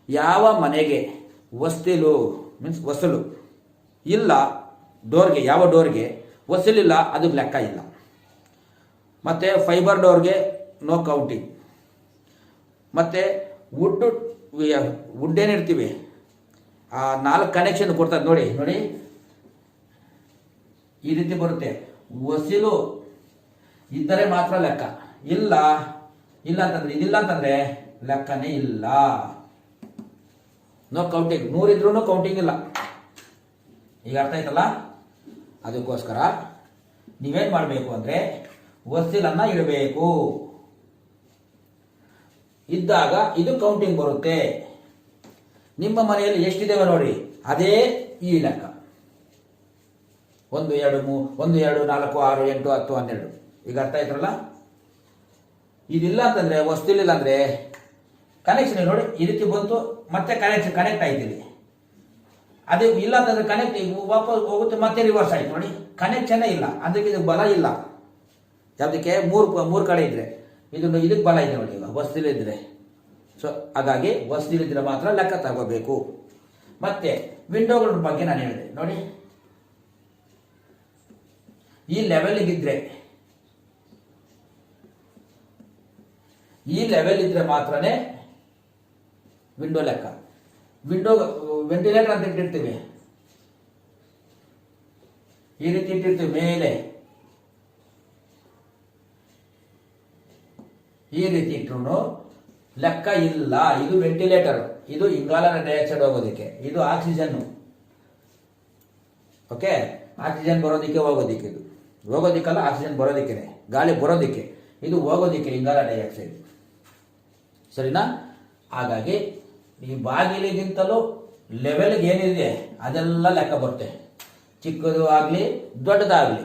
ಯಾವ ಮನೆಗೆ ಹೊಸ್ತಿಲು ಮೀನ್ಸ್ ಹೊಸಲು ಇಲ್ಲ, ಡೋರ್ಗೆ ಯಾವ ಡೋರ್ಗೆ ಹೊಸಲಿಲ್ಲ ಅದು ಲೆಕ್ಕ ಇಲ್ಲ. ಮತ್ತು ಫೈಬರ್ ಡೋರ್ಗೆ ನೋ ಕೌಂಟಿಂಗ್. ಮತ್ತು ವುಡ್ ಏನಿರ್ತೀವಿ ಆ 4 ಕನೆಕ್ಷನ್ ಕೊಡ್ತದೆ ನೋಡಿ ನೋಡಿ, ಈ ರೀತಿ ಬರುತ್ತೆ. ಹೊಸಿಲು ಇದ್ದರೆ ಮಾತ್ರ ಲೆಕ್ಕ, ಇಲ್ಲ ಇಲ್ಲ ಅಂತಂದ್ರೆ ಇದಿಲ್ಲ ಅಂತಂದ್ರೆ ಲೆಕ್ಕನೇ ಇಲ್ಲ. ನೋ ಕೌಂಟಿಂಗ್, 100 ಇದ್ರೂ ಕೌಂಟಿಂಗ್ ಇಲ್ಲ. ಈಗ ಅರ್ಥ ಆಯ್ತಲ್ಲ? ಅದಕ್ಕೋಸ್ಕರ ನೀವೇನು ಮಾಡಬೇಕು ಅಂದರೆ ಹೊಸಿಲನ್ನು ಇಡಬೇಕು. ಇದ್ದಾಗ ಇದು ಕೌಂಟಿಂಗ್ ಬರುತ್ತೆ. ನಿಮ್ಮ ಮನೆಯಲ್ಲಿ ಎಷ್ಟಿದ್ದೇವೆ ನೋಡಿ, ಅದೇ ಈ ಲೆಕ್ಕ. 1 2 3 1 2 4 6 8 10 12. ಈಗ ಅರ್ಥ ಆಯ್ತಲ್ಲ? ಇದಿಲ್ಲ ಅಂತಂದ್ರೆ ಹೊಸ್ತಿಲಿಲ್ಲ ಅಂದ್ರೆ ಕನೆಕ್ಷನ್ ನೋಡಿ ಈ ರೀತಿ ಬಂತು, ಮತ್ತೆ ಕನೆಕ್ಟ್ ಆಯ್ತಿದೆ. ಅದೇ ಇಲ್ಲ ಅಂತಂದ್ರೆ ಕನೆಕ್ಟ್ ವಾಪಸ್ ಹೋಗುತ್ತೆ, ಮತ್ತೆ ರಿವರ್ಸ್ ಆಯ್ತು ನೋಡಿ. ಕನೆಕ್ಷನ್ ಇಲ್ಲ, ಅದಕ್ಕೆ ಇದು ಬಲ ಇಲ್ಲ. ಯಾವುದಕ್ಕೆ? ಮೂರು ಕಡೆ ಇದ್ರೆ ಇದಕ್ಕೆ ಬಲ ಇದೆ ನೋಡಿ. ಈಗ ಹೊಸ್ತಿಲಿದ್ರೆ ಸೊ ಹಾಗಾಗಿ ಹೊಸ್ತಿಲಿದ್ರೆ ಮಾತ್ರ ಲೆಕ್ಕ ತಗೋಬೇಕು. ಮತ್ತೆ ವಿಂಡೋಗಳ ಬಗ್ಗೆ ನಾನು ಹೇಳಿದೆ ನೋಡಿ, ಈ ಲೆವೆಲ್ಗಿದ್ರೆ ಈ ಲೆವೆಲ್ ಇದ್ರೆ ಮಾತ್ರನೇ ವಿಂಡೋ ಲೆಕ್ಕ. ವೆಂಟಿಲೇಟರ್ ಅಂತ ಇಟ್ಟಿರ್ತೀವಿ, ಈ ರೀತಿ ಇಟ್ಟಿರ್ತೀವಿ ಮೇಲೆ, ಈ ರೀತಿ ಇಟ್ರು ಲೆಕ್ಕ ಇಲ್ಲ. ಇದು ವೆಂಟಿಲೇಟರ್, ಇದು ಇಂಗಾಲದ ಡೈಆಕ್ಸೈಡ್ ಹೋಗೋದಿಕ್ಕೆ, ಇದು ಆಕ್ಸಿಜನ್. ಓಕೆ, ಆಕ್ಸಿಜನ್ ಬರೋದಿಕ್ಕೆ ಹೋಗೋದಿಕ್ಕೆ, ಇದು ಹೋಗೋದಿಕ್ಕಲ್ಲ, ಆಕ್ಸಿಜನ್ ಬರೋದಿಕ್ಕೆ, ಗಾಳಿ ಬರೋದಿಕ್ಕೆ, ಇದು ಹೋಗೋದಿಕ್ಕೆ ಇಂಗಾಲ ಡೈಆಕ್ಸೈಡ್. ಸರಿನಾ? ಹಾಗಾಗಿ ಈ ಬಾಗಿಲಿಗಿಂತಲೂ ಲೆವೆಲ್ಗೆ ಏನಿದೆ ಅದೆಲ್ಲ ಲೆಕ್ಕ ಬರುತ್ತೆ, ಚಿಕ್ಕದು ಆಗಲಿ ದೊಡ್ಡದಾಗಲಿ.